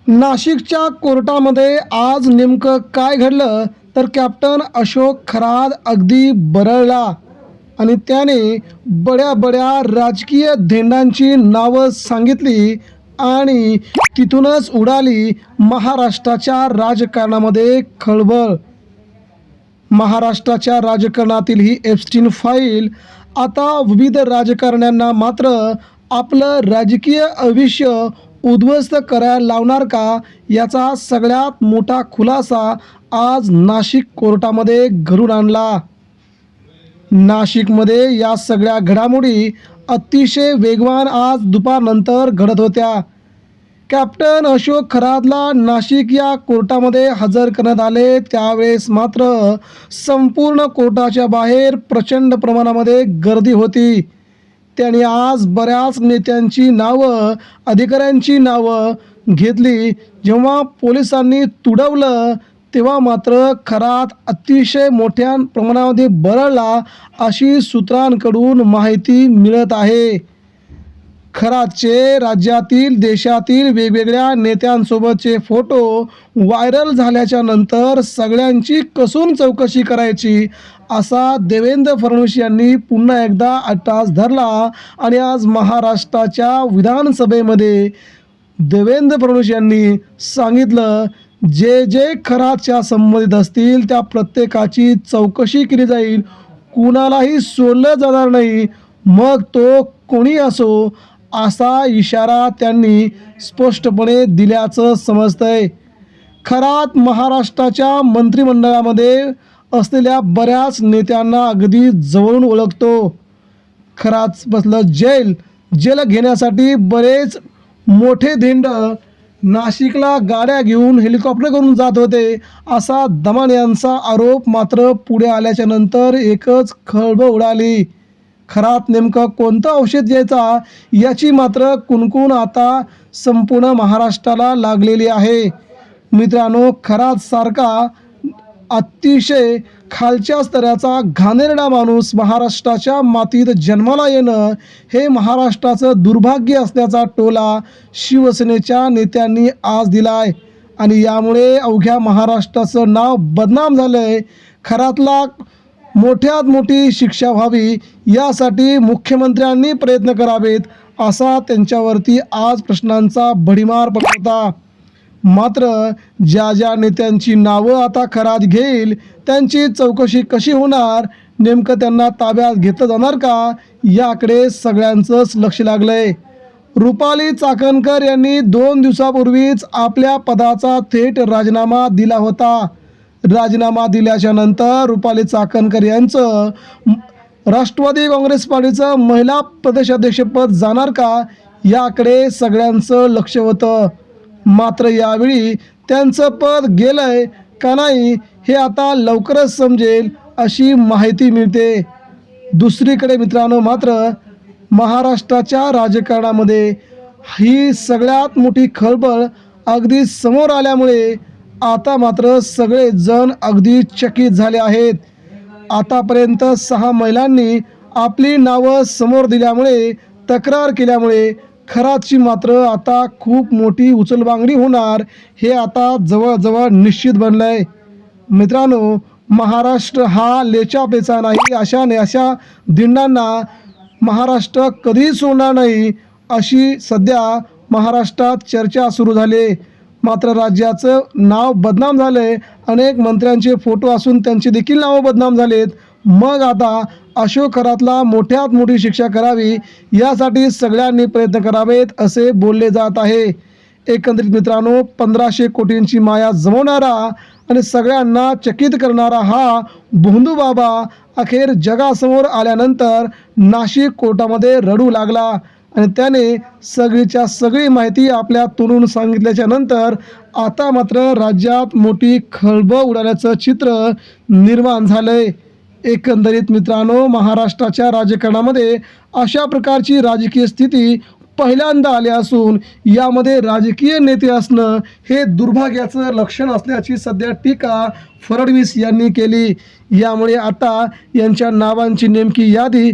नाशिकच्या कोर्टामध्ये आज नेमकं काय घडलं तर कॅप्टन अशोक खरात अगदी बरळला आणि त्याने बड्या बड्या राजकीय धेंडांची नावं सांगितली आणि तिथूनच उडाली महाराष्ट्राच्या राजकारणामध्ये खळबळ। महाराष्ट्राच्या राजकारणातील ही एप्स्टीन फाईल आता विविध राजकारण्यांना मात्र आपलं राजकीय आयुष्य उद्ध्वस्त करायला लावणार का, याचा सगळ्यात मोठा खुलासा आज नाशिक कोर्टामध्ये घडून आणला। नाशिकमध्ये या सगळ्या घडामोडी अतिशय वेगवान आज दुपारनंतर घडत होत्या। कॅप्टन अशोक खरातला नाशिक या कोर्टामध्ये हजर करण्यात आले त्यावेळेस मात्र संपूर्ण कोर्टाच्या बाहेर प्रचंड प्रमाणामध्ये गर्दी होती। त्यांनी आज बऱ्याच नेत्यांची नावं, अधिकाऱ्यांची नावं घेतली। जेव्हा पोलिसांनी तुडवलं तेव्हा मात्र खरात अतिशय मोठ्या प्रमाणामध्ये बरळला अशी सूत्रांकडून माहिती मिळत आहे। खरातचे राज्यातील देशातील वेगवेगळ्या नेत्यांसोबतचे फोटो व्हायरल झाल्याच्या नंतर सगळ्यांची कसून चौकशी करायची असा देवेंद्र फडणवीस यांनी पुन्हा एकदा अट्टास धरला आणि आज महाराष्ट्राच्या विधानसभेमध्ये देवेंद्र फडणवीस यांनी सांगितलं जे जे खरातच्या संबंधित असतील त्या प्रत्येकाची चौकशी केली जाईल, कुणालाही सोडलं जाणार नाही, मग तो कोणी असो असा इशारा त्यांनी स्पष्टपणे दिल्याचं समजतंय। खरात महाराष्ट्राच्या मंत्रिमंडळामध्ये असलेल्या बऱ्याच नेत्यांना अगदी जवळून ओळखतो। खरात बसलं जेल घेण्यासाठी बरेच मोठे धेंड नाशिकला गाड्या घेऊन हेलिकॉप्टर करून जात होते असा दमाने यांचा आरोप मात्र पुढे आल्याच्या नंतर एकच खळबळ उडाली। खरात नेमकं कोणतं औषध घ्यायचा याची मात्र कुणकुण आता संपूर्ण महाराष्ट्राला लागलेली आहे। मित्रांनो, खरात सारखा अतिशय खालच्या स्तराचा घाणेरडा माणूस महाराष्ट्राच्या मातीत जन्माला येणं हे महाराष्ट्राचं दुर्भाग्य असल्याचा टोला शिवसेनेच्या नेत्यांनी आज दिलाय आणि यामुळे अवघ्या महाराष्ट्राचं नाव बदनाम झालंय। खरातला मोठ्यात मोठी शिक्षा व्हावी यासाठी मुख्यमंत्र्यांनी प्रयत्न करावेत असा त्यांच्यावरती आज प्रश्नांचा भडीमार पडत होता। मात्र ज्या ज्या नेत्यांची नावं आता खरात घेईल त्यांची चौकशी कशी होणार, नेमकं त्यांना ताब्यात घेतलं जाणार का, याकडे सगळ्यांचंच लक्ष लागलंय। रुपाली चाकणकर यांनी 2 दिवसापूर्वीच आपल्या पदाचा थेट राजीनामा दिला होता। राजीनामा दिल्याच्या नंतर रुपाली चाकणकर यांचं राष्ट्रवादी काँग्रेस पार्टीचं महिला प्रदेशाध्यक्षपद जाणार का, याकडे सगळ्यांचं लक्ष होतं। मात्र यावेळी त्यांचं पद गेलंय का नाही हे आता लवकरच समजेल अशी माहिती मिळते। दुसरीकडे मित्रांनो, मात्र महाराष्ट्राच्या राजकारणामध्ये ही सगळ्यात मोठी खळबळ अगदी समोर आल्यामुळे आता मात्र सगळे जण अगदी चकित झाले आहेत। आतापर्यंत 6 महिलांनी आपली नावं समोर दिल्यामुळे, तक्रार केल्यामुळे खरातची मात्र आता खूप मोठी उचलबांगडी होणार हे आता जवळजवळ निश्चित बनलंय। मित्रांनो, महाराष्ट्र हा लेचापेचा नाही, अशा धिंडांना महाराष्ट्र कधीही सोडणार नाही अशी सध्या महाराष्ट्रात चर्चा सुरू झाली। मात्र राज्याचं नाव बदनाम झालंय, अनेक मंत्र्यांचे फोटो असून त्यांची देखील नावं बदनाम झालेत। मग आता अशोक खरातला मोठ्यात मोठी शिक्षा करावी यासाठी सगळ्यांनी प्रयत्न करावेत असे बोलले जात आहे। एकंदरीत मित्रांनो, 1500 कोटींची माया जमवणारा आणि सगळ्यांना चकित करणारा हा भोंदू बाबा अखेर जगासमोर आल्यानंतर नाशिक कोर्टामध्ये रडू लागला आणि त्याने सगळीच्या सगळी माहिती आपल्या तोंडून सांगितल्याच्या नंतर आता मात्र राज्यात मोठी खळबळ उडाल्याचं चित्र निर्माण झालंय। एकंदरीत मित्रांनो, महाराष्ट्राच्या राजकारणामध्ये अशा प्रकारची राजकीय स्थिती पहिल्यांदा आली असून यामध्ये राजकीय नेते असणं हे दुर्भाग्याचं लक्षण असल्याची सध्या टीका फडणवीस यांनी केली। यामुळे आता यांच्या नावांची नेमकी यादी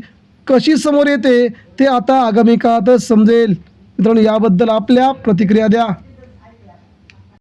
कशी समोर येते ते आता आगामी काळातच समजेल। मित्रांनो, याबद्दल आपल्या प्रतिक्रिया द्या।